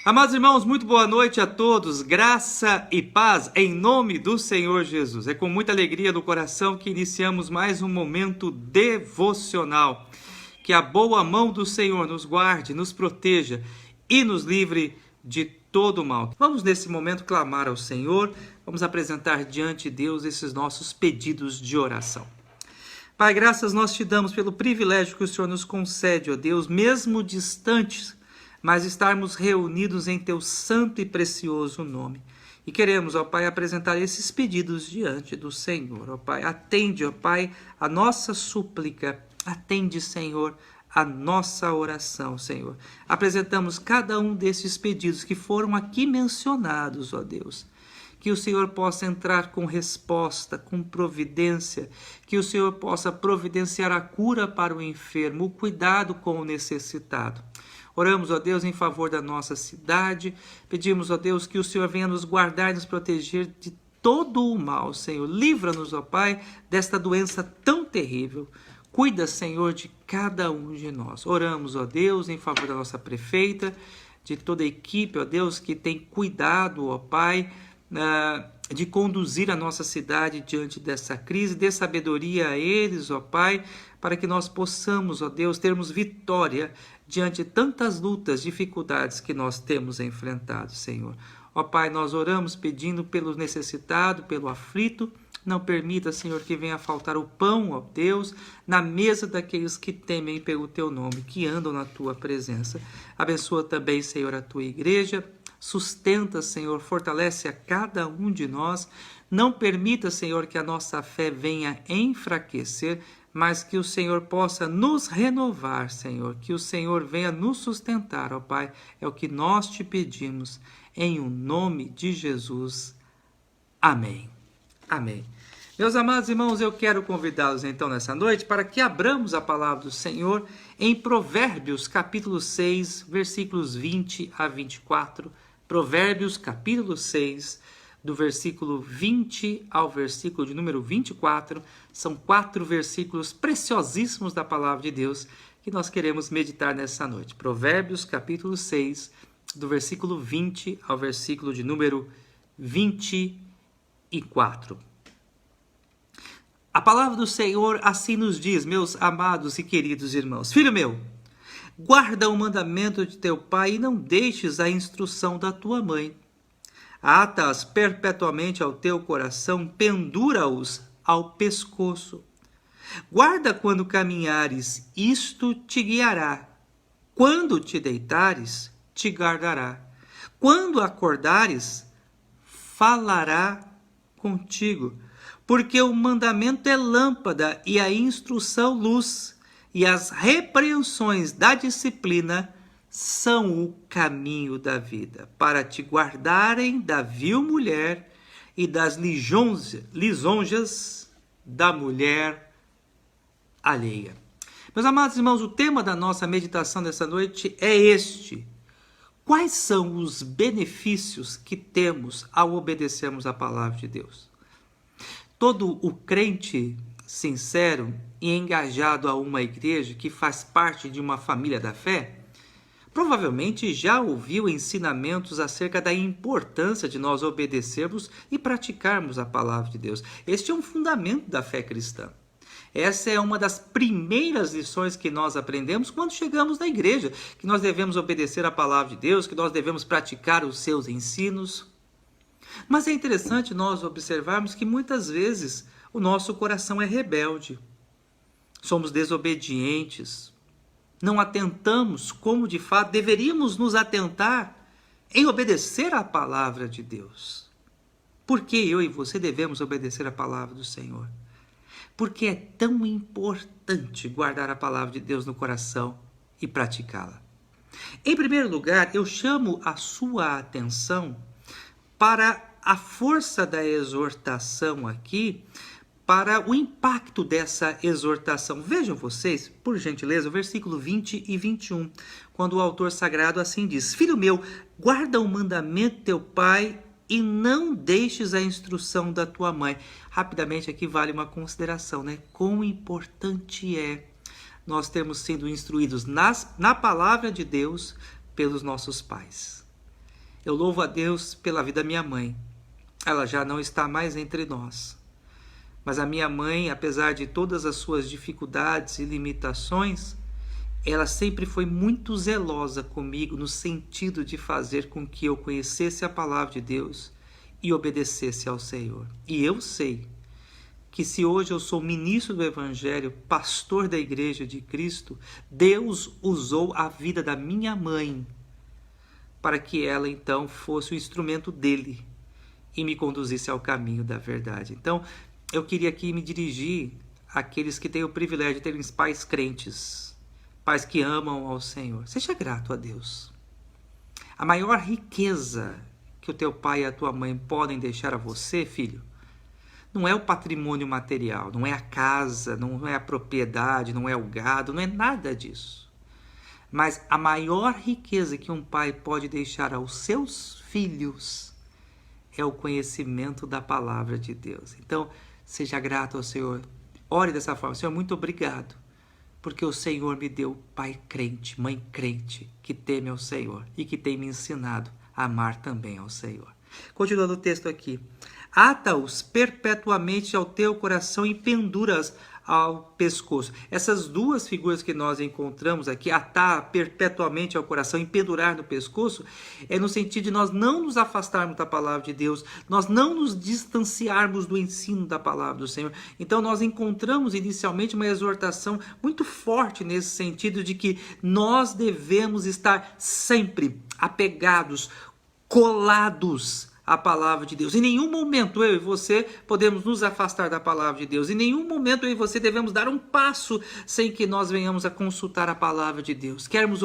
Amados irmãos, muito boa noite a todos, graça e paz em nome do Senhor Jesus. É com muita alegria no coração que iniciamos mais um momento devocional. Que a boa mão do Senhor nos guarde, nos proteja e nos livre de todo mal. Vamos nesse momento clamar ao Senhor, vamos apresentar diante de Deus esses nossos pedidos de oração. Pai, graças nós te damos pelo privilégio que o Senhor nos concede, ó Deus, mesmo distantes, mas estarmos reunidos em teu santo e precioso nome. E queremos, ó Pai, apresentar esses pedidos diante do Senhor, ó Pai. Atende, ó Pai, a nossa súplica. Atende, Senhor, a nossa oração, Senhor. Apresentamos cada um desses pedidos que foram aqui mencionados, ó Deus. Que o Senhor possa entrar com resposta, com providência, que o Senhor possa providenciar a cura para o enfermo, o cuidado com o necessitado. Oramos, ó Deus, em favor da nossa cidade, pedimos, ó Deus, que o Senhor venha nos guardar e nos proteger de todo o mal, Senhor. Livra-nos, ó Pai, desta doença tão terrível. Cuida, Senhor, de cada um de nós. Oramos, ó Deus, em favor da nossa prefeita, de toda a equipe, ó Deus, que tem cuidado, ó Pai, de conduzir a nossa cidade diante dessa crise. Dê sabedoria a eles, ó Pai, para que nós possamos, ó Deus, termos vitória diante de tantas lutas, dificuldades que nós temos enfrentado, Senhor. Ó Pai, nós oramos pedindo pelo necessitado, pelo aflito. Não permita, Senhor, que venha faltar o pão, ó Deus, na mesa daqueles que temem pelo teu nome, que andam na tua presença. Abençoa também, Senhor, a tua igreja. Sustenta, Senhor, fortalece a cada um de nós. Não permita, Senhor, que a nossa fé venha enfraquecer, mas que o Senhor possa nos renovar, Senhor. Que o Senhor venha nos sustentar, ó Pai. É o que nós te pedimos, em o nome de Jesus. Amém. Amém. Meus amados irmãos, eu quero convidá-los então nessa noite para que abramos a palavra do Senhor em Provérbios, capítulo 6, versículos 20 a 24. Provérbios, capítulo 6, do versículo 20 ao versículo de número 24. São 4 versículos preciosíssimos da palavra de Deus que nós queremos meditar nessa noite. Provérbios, capítulo 6, do versículo 20 ao versículo de número 24. A palavra do Senhor assim nos diz, meus amados e queridos irmãos. Filho meu, guarda o mandamento de teu pai e não deixes a instrução da tua mãe. Ata-as perpetuamente ao teu coração, pendura-os ao pescoço. Guarda quando caminhares, isto te guiará. Quando te deitares, te guardará. Quando acordares, falará contigo. Porque o mandamento é lâmpada e a instrução luz, e as repreensões da disciplina são o caminho da vida, para te guardarem da vil mulher e das lisonjas da mulher alheia. Meus amados irmãos, o tema da nossa meditação dessa noite é este: quais são os benefícios que temos ao obedecermos a palavra de Deus? Todo o crente sincero e engajado a uma igreja que faz parte de uma família da fé, provavelmente já ouviu ensinamentos acerca da importância de nós obedecermos e praticarmos a palavra de Deus. Este é um fundamento da fé cristã. Essa é uma das primeiras lições que nós aprendemos quando chegamos na igreja, que nós devemos obedecer a palavra de Deus, que nós devemos praticar os seus ensinos. Mas é interessante nós observarmos que muitas vezes o nosso coração é rebelde. Somos desobedientes. Não atentamos como de fato deveríamos nos atentar em obedecer à palavra de Deus. Por que eu e você devemos obedecer à palavra do Senhor? Porque é tão importante guardar a palavra de Deus no coração e praticá-la. Em primeiro lugar, eu chamo a sua atenção para a força da exortação aqui, para o impacto dessa exortação. Vejam vocês, por gentileza, o versículo 20 e 21, quando o autor sagrado assim diz: Filho meu, guarda o mandamento de teu pai e não deixes a instrução da tua mãe. Rapidamente aqui vale uma consideração, né? Quão importante é nós termos sido instruídos na palavra de Deus pelos nossos pais. Eu louvo a Deus pela vida da minha mãe. Ela já não está mais entre nós. Mas a minha mãe, apesar de todas as suas dificuldades e limitações, ela sempre foi muito zelosa comigo no sentido de fazer com que eu conhecesse a palavra de Deus e obedecesse ao Senhor. E eu sei que se hoje eu sou ministro do Evangelho, pastor da Igreja de Cristo, Deus usou a vida da minha mãe para que ela então fosse o instrumento dele e me conduzisse ao caminho da verdade. Então, eu queria aqui me dirigir àqueles que têm o privilégio de terem pais crentes, pais que amam ao Senhor. Seja grato a Deus. A maior riqueza que o teu pai e a tua mãe podem deixar a você, filho, não é o patrimônio material, não é a casa, não é a propriedade, não é o gado, não é nada disso. Mas a maior riqueza que um pai pode deixar aos seus filhos é o conhecimento da palavra de Deus. Então, seja grato ao Senhor. Ore dessa forma. Senhor, muito obrigado, porque o Senhor me deu pai crente, mãe crente, que teme ao Senhor e que tem me ensinado a amar também ao Senhor. Continuando o texto aqui. Ata-os perpetuamente ao teu coração e pendura-os ao pescoço. Essas duas figuras que nós encontramos aqui, atar perpetuamente ao coração e pendurar no pescoço, é no sentido de nós não nos afastarmos da palavra de Deus, nós não nos distanciarmos do ensino da palavra do Senhor. Então nós encontramos inicialmente uma exortação muito forte nesse sentido de que nós devemos estar sempre apegados, colados a palavra de Deus. Em nenhum momento eu e você podemos nos afastar da palavra de Deus. Em nenhum momento eu e você devemos dar um passo sem que nós venhamos a consultar a palavra de Deus. Queremos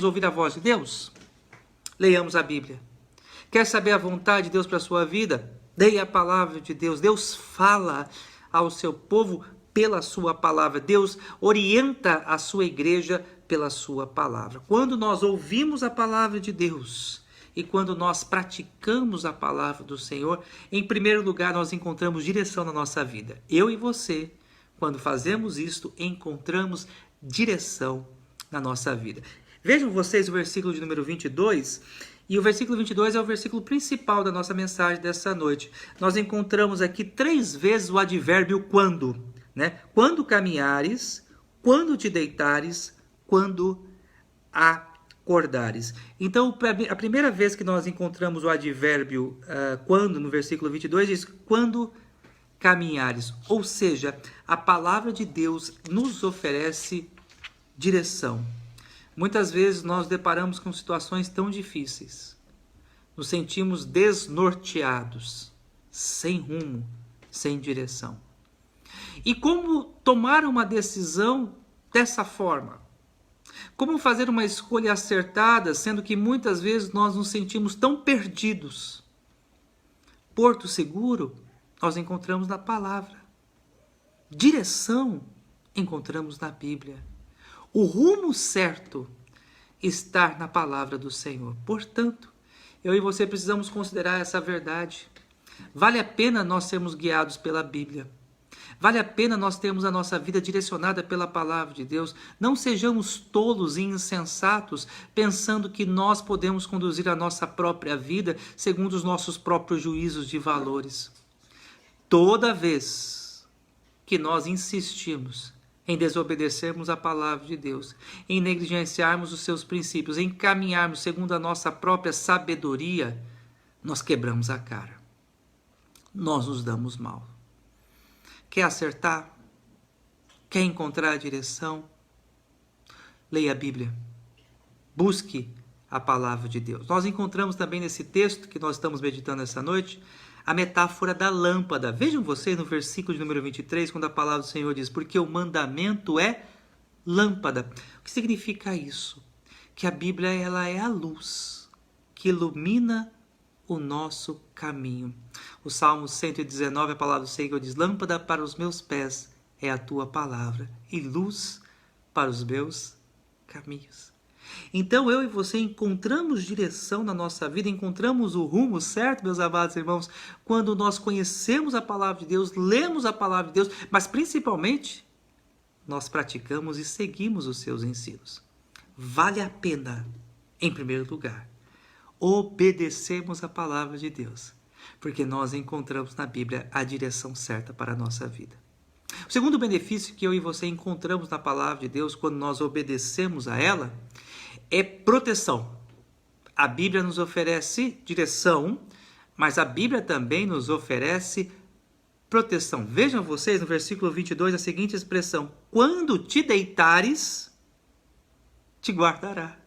ouvir a voz de Deus? Leiamos a Bíblia. Quer saber a vontade de Deus para a sua vida? Leia a palavra de Deus. Deus fala ao seu povo pela sua palavra. Deus orienta a sua igreja pela sua palavra. Quando nós ouvimos a palavra de Deus e quando nós praticamos a palavra do Senhor, em primeiro lugar nós encontramos direção na nossa vida. Eu e você, quando fazemos isto, encontramos direção na nossa vida. Vejam vocês o versículo de número 22, e o versículo 22 é o versículo principal da nossa mensagem dessa noite. Nós encontramos aqui 3 vezes o advérbio quando, né? Quando caminhares, quando te deitares, quando acordares. Então, a primeira vez que nós encontramos o advérbio quando, no versículo 22, diz quando caminhares. Ou seja, a palavra de Deus nos oferece direção. Muitas vezes nós deparamos com situações tão difíceis. Nos sentimos desnorteados, sem rumo, sem direção. E como tomar uma decisão dessa forma? Como fazer uma escolha acertada, sendo que muitas vezes nós nos sentimos tão perdidos? Porto seguro, nós encontramos na palavra. Direção, encontramos na Bíblia. O rumo certo está na palavra do Senhor. Portanto, eu e você precisamos considerar essa verdade. Vale a pena nós sermos guiados pela Bíblia. Vale a pena nós termos a nossa vida direcionada pela palavra de Deus. Não sejamos tolos e insensatos, pensando que nós podemos conduzir a nossa própria vida segundo os nossos próprios juízos de valores. Toda vez que nós insistimos em desobedecermos a palavra de Deus, em negligenciarmos os seus princípios, em caminharmos segundo a nossa própria sabedoria, nós quebramos a cara. Nós nos damos mal. Quer acertar? Quer encontrar a direção? Leia a Bíblia. Busque a palavra de Deus. Nós encontramos também nesse texto que nós estamos meditando essa noite, a metáfora da lâmpada. Vejam vocês no versículo de número 23, quando a palavra do Senhor diz, porque o mandamento é lâmpada. O que significa isso? Que a Bíblia ela é a luz que ilumina o nosso caminho. O Salmo 119, a palavra do Senhor diz, lâmpada para os meus pés é a tua palavra e luz para os meus caminhos. Então eu e você encontramos direção na nossa vida, encontramos o rumo certo, meus amados irmãos, quando nós conhecemos a palavra de Deus, lemos a palavra de Deus, mas principalmente nós praticamos e seguimos os seus ensinos. Vale a pena, em primeiro lugar, obedecemos a palavra de Deus, porque nós encontramos na Bíblia a direção certa para a nossa vida. O segundo benefício que eu e você encontramos na palavra de Deus quando nós obedecemos a ela é proteção. A Bíblia nos oferece direção, mas a Bíblia também nos oferece proteção. Vejam vocês no versículo 22 a seguinte expressão: quando te deitares, te guardará.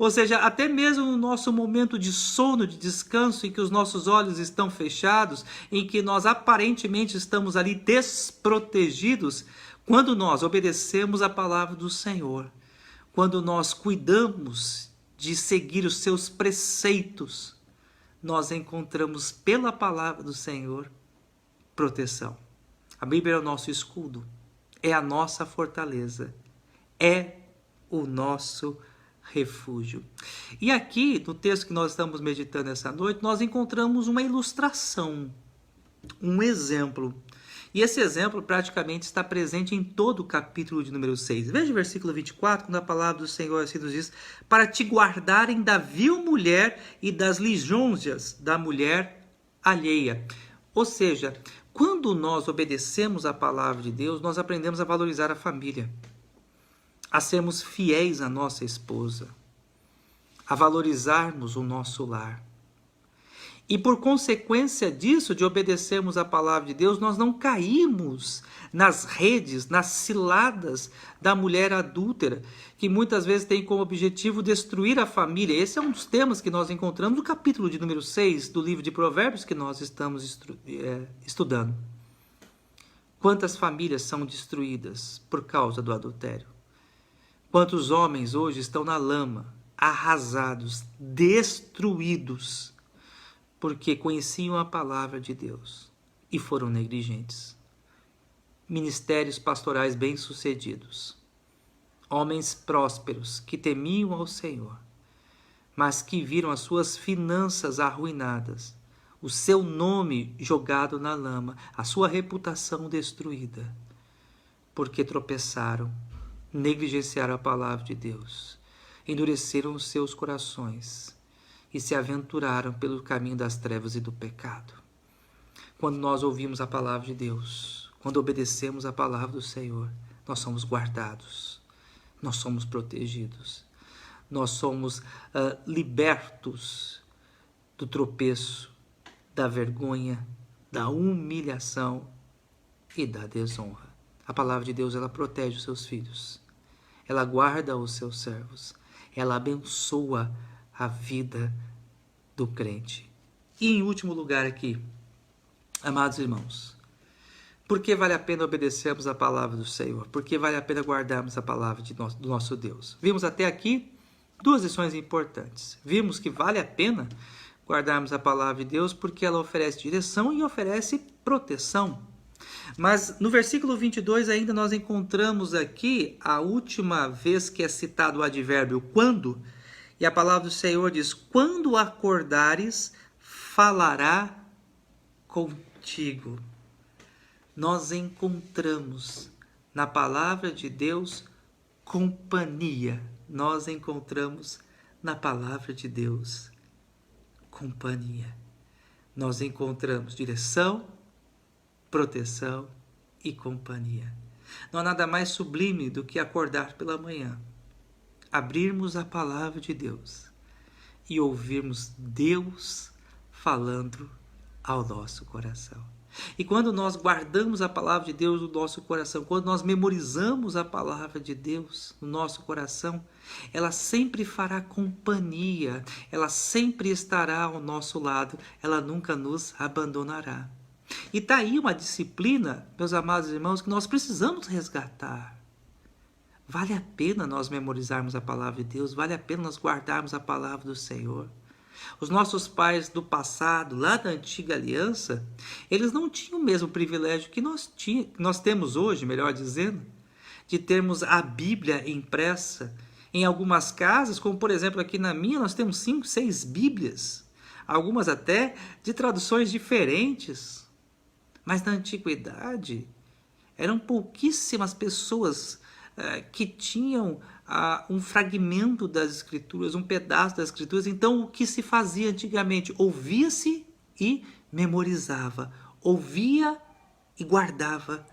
Ou seja, até mesmo no nosso momento de sono, de descanso, em que os nossos olhos estão fechados, em que nós aparentemente estamos ali desprotegidos, quando nós obedecemos a palavra do Senhor, quando nós cuidamos de seguir os seus preceitos, nós encontramos pela palavra do Senhor proteção. A Bíblia é o nosso escudo, é a nossa fortaleza, é o nosso refúgio. E aqui, no texto que nós estamos meditando essa noite, nós encontramos uma ilustração, um exemplo. E esse exemplo praticamente está presente em todo o capítulo de número 6. Veja o versículo 24, quando a palavra do Senhor assim nos diz: para te guardarem da vil mulher e das lisonjas da mulher alheia. Ou seja, quando nós obedecemos a palavra de Deus, nós aprendemos a valorizar a família, a sermos fiéis à nossa esposa, a valorizarmos o nosso lar. E por consequência disso, de obedecermos a palavra de Deus, nós não caímos nas redes, nas ciladas da mulher adúltera, que muitas vezes tem como objetivo destruir a família. Esse é um dos temas que nós encontramos no capítulo de número 6 do livro de Provérbios que nós estamos estudando. Quantas famílias são destruídas por causa do adultério? Quantos homens hoje estão na lama, arrasados, destruídos, porque conheciam a palavra de Deus e foram negligentes. Ministérios pastorais bem-sucedidos, homens prósperos que temiam ao Senhor, mas que viram as suas finanças arruinadas, o seu nome jogado na lama, a sua reputação destruída, porque tropeçaram, negligenciaram a palavra de Deus, endureceram os seus corações e se aventuraram pelo caminho das trevas e do pecado. Quando nós ouvimos a palavra de Deus, quando obedecemos a palavra do Senhor, nós somos guardados, nós somos protegidos, nós somos libertos do tropeço, da vergonha, da humilhação e da desonra. A palavra de Deus, ela protege os seus filhos, ela guarda os seus servos, ela abençoa a vida do crente. E em último lugar aqui, amados irmãos, por que vale a pena obedecermos a palavra do Senhor? Por que vale a pena guardarmos a palavra do nosso Deus? Vimos até aqui duas lições importantes. Vimos que vale a pena guardarmos a palavra de Deus porque ela oferece direção e oferece proteção. Mas no versículo 22 ainda nós encontramos aqui a última vez que é citado o advérbio quando, e a palavra do Senhor diz: quando acordares, falará contigo. Nós encontramos na palavra de Deus companhia. Nós encontramos na palavra de Deus companhia. Nós encontramos direção, proteção e companhia. Não há nada mais sublime do que acordar pela manhã, abrirmos a palavra de Deus e ouvirmos Deus falando ao nosso coração. E quando nós guardamos a palavra de Deus no nosso coração, quando nós memorizamos a palavra de Deus no nosso coração, ela sempre fará companhia, ela sempre estará ao nosso lado, ela nunca nos abandonará. E está aí uma disciplina, meus amados irmãos, que nós precisamos resgatar. Vale a pena nós memorizarmos a palavra de Deus, vale a pena nós guardarmos a palavra do Senhor. Os nossos pais do passado, lá da antiga aliança, eles não tinham o mesmo privilégio que nós temos hoje, melhor dizendo, de termos a Bíblia impressa. Em algumas casas, como por exemplo aqui na minha, nós temos 5, 6 Bíblias, algumas até de traduções diferentes. Mas na antiguidade, eram pouquíssimas pessoas que tinham um fragmento das Escrituras, um pedaço das Escrituras. Então, o que se fazia antigamente? Ouvia-se e memorizava. Ouvia e guardava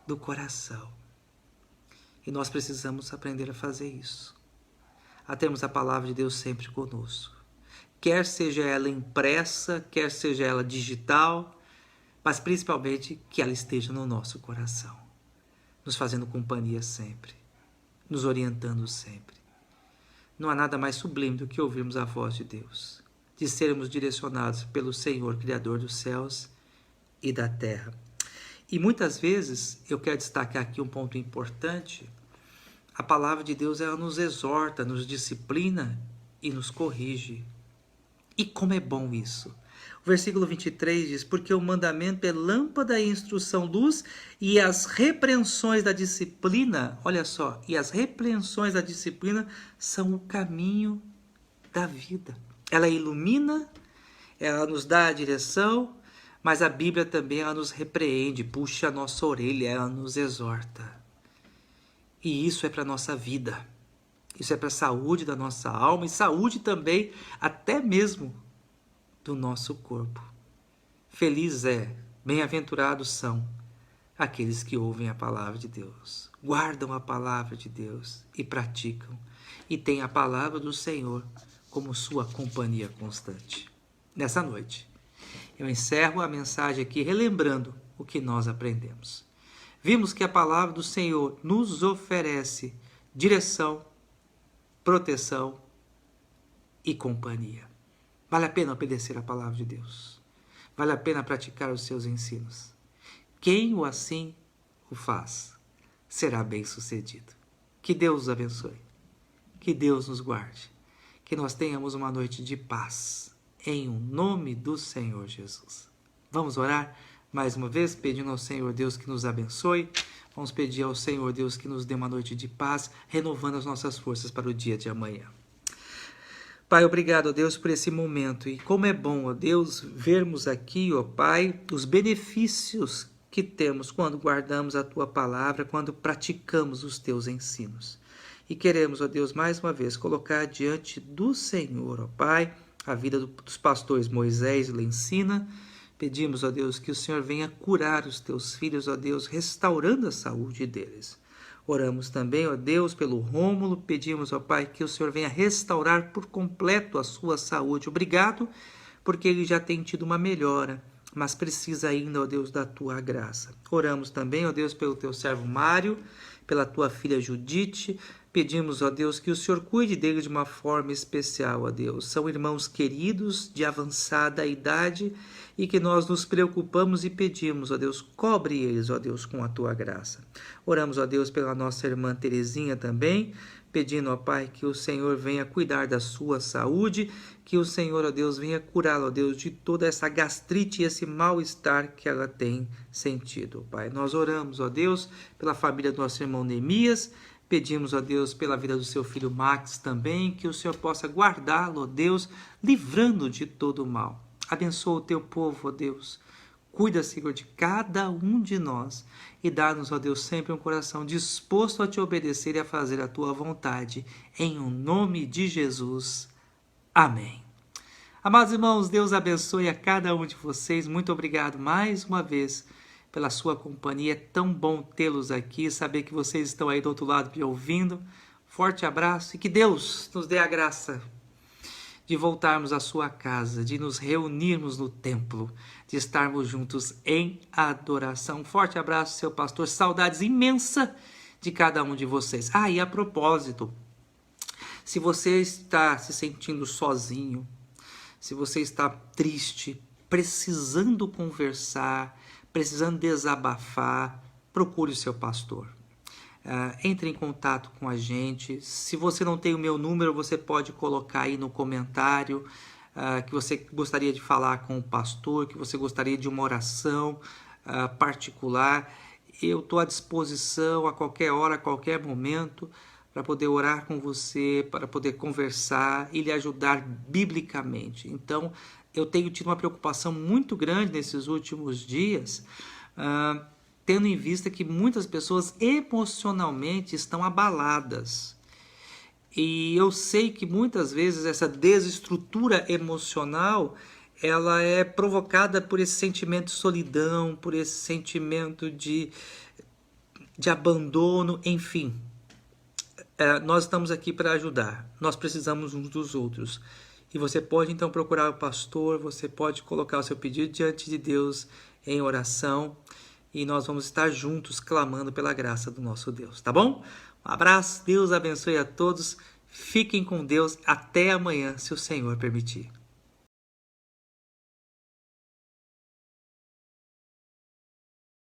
do coração. E nós precisamos aprender a fazer isso. A termos a palavra de Deus sempre conosco. Quer seja ela impressa, quer seja ela digital, mas principalmente que ela esteja no nosso coração, nos fazendo companhia sempre, nos orientando sempre. Não há nada mais sublime do que ouvirmos a voz de Deus, de sermos direcionados pelo Senhor, Criador dos céus e da terra. E muitas vezes, eu quero destacar aqui um ponto importante, a palavra de Deus ela nos exorta, nos disciplina e nos corrige. E como é bom isso! O versículo 23 diz, porque o mandamento é lâmpada e instrução, luz, e as repreensões da disciplina, olha só, e as repreensões da disciplina são o caminho da vida. Ela ilumina, ela nos dá a direção, mas a Bíblia também ela nos repreende, puxa a nossa orelha, ela nos exorta. E isso é para a nossa vida, isso é para a saúde da nossa alma e saúde também, até mesmo, do nosso corpo. Feliz é, bem-aventurados são aqueles que ouvem a palavra de Deus, guardam a palavra de Deus e praticam, e têm a palavra do Senhor como sua companhia constante. Nessa noite, eu encerro a mensagem aqui relembrando o que nós aprendemos. Vimos que a palavra do Senhor nos oferece direção, proteção e companhia. Vale a pena obedecer a palavra de Deus. Vale a pena praticar os seus ensinos. Quem o assim o faz, será bem-sucedido. Que Deus os abençoe. Que Deus nos guarde. Que nós tenhamos uma noite de paz. Em nome do Senhor Jesus. Vamos orar mais uma vez, pedindo ao Senhor Deus que nos abençoe. Vamos pedir ao Senhor Deus que nos dê uma noite de paz, renovando as nossas forças para o dia de amanhã. Pai, obrigado, ó Deus, por esse momento. E como é bom, ó Deus, vermos aqui, ó Pai, os benefícios que temos quando guardamos a Tua palavra, quando praticamos os Teus ensinos. E queremos, ó Deus, mais uma vez, colocar diante do Senhor, ó Pai, a vida dos pastores Moisés e Lencina. Pedimos, ó Deus, que o Senhor venha curar os Teus filhos, ó Deus, restaurando a saúde deles. Oramos também, ó Deus, pelo Rômulo, pedimos, ó Pai, que o Senhor venha restaurar por completo a sua saúde. Obrigado, porque ele já tem tido uma melhora, mas precisa ainda, ó Deus, da Tua graça. Oramos também, ó Deus, pelo Teu servo Mário, pela Tua filha Judite. Pedimos, ó Deus, que o Senhor cuide deles de uma forma especial, ó Deus. São irmãos queridos, de avançada idade, e que nós nos preocupamos e pedimos, ó Deus, cobre eles, ó Deus, com a Tua graça. Oramos, ó Deus, pela nossa irmã Terezinha também, pedindo, ó Pai, que o Senhor venha cuidar da sua saúde, que o Senhor, ó Deus, venha curá-la, ó Deus, de toda essa gastrite e esse mal-estar que ela tem sentido, Pai. Nós oramos, ó Deus, pela família do nosso irmão Neemias. Pedimos, ó Deus, pela vida do seu filho Max também, que o Senhor possa guardá-lo, ó Deus, livrando de todo o mal. Abençoa o Teu povo, ó Deus. Cuida, Senhor, de cada um de nós e dá-nos, ó Deus, sempre um coração disposto a Te obedecer e a fazer a Tua vontade. Em o nome de Jesus. Amém. Amados irmãos, Deus abençoe a cada um de vocês. Muito obrigado mais uma vez pela sua companhia. É tão bom tê-los aqui, saber que vocês estão aí do outro lado me ouvindo. Forte abraço e que Deus nos dê a graça de voltarmos à sua casa, de nos reunirmos no templo, de estarmos juntos em adoração. Forte abraço, seu pastor. Saudades imensa de cada um de vocês. E a propósito, se você está se sentindo sozinho, se você está triste, precisando conversar, precisando desabafar, procure o seu pastor. Entre em contato com a gente. Se você não tem o meu número, você pode colocar aí no comentário que você gostaria de falar com o pastor, que você gostaria de uma oração particular. Eu estou à disposição a qualquer hora, a qualquer momento, para poder orar com você, para poder conversar e lhe ajudar biblicamente. Então, eu tenho tido uma preocupação muito grande nesses últimos dias, tendo em vista que muitas pessoas emocionalmente estão abaladas. E eu sei que muitas vezes essa desestrutura emocional, ela é provocada por esse sentimento de solidão, por esse sentimento de abandono, enfim. Nós estamos aqui para ajudar, nós precisamos uns dos outros. E você pode então procurar o pastor, você pode colocar o seu pedido diante de Deus em oração, e nós vamos estar juntos clamando pela graça do nosso Deus, tá bom? Um abraço, Deus abençoe a todos, fiquem com Deus, até amanhã, se o Senhor permitir.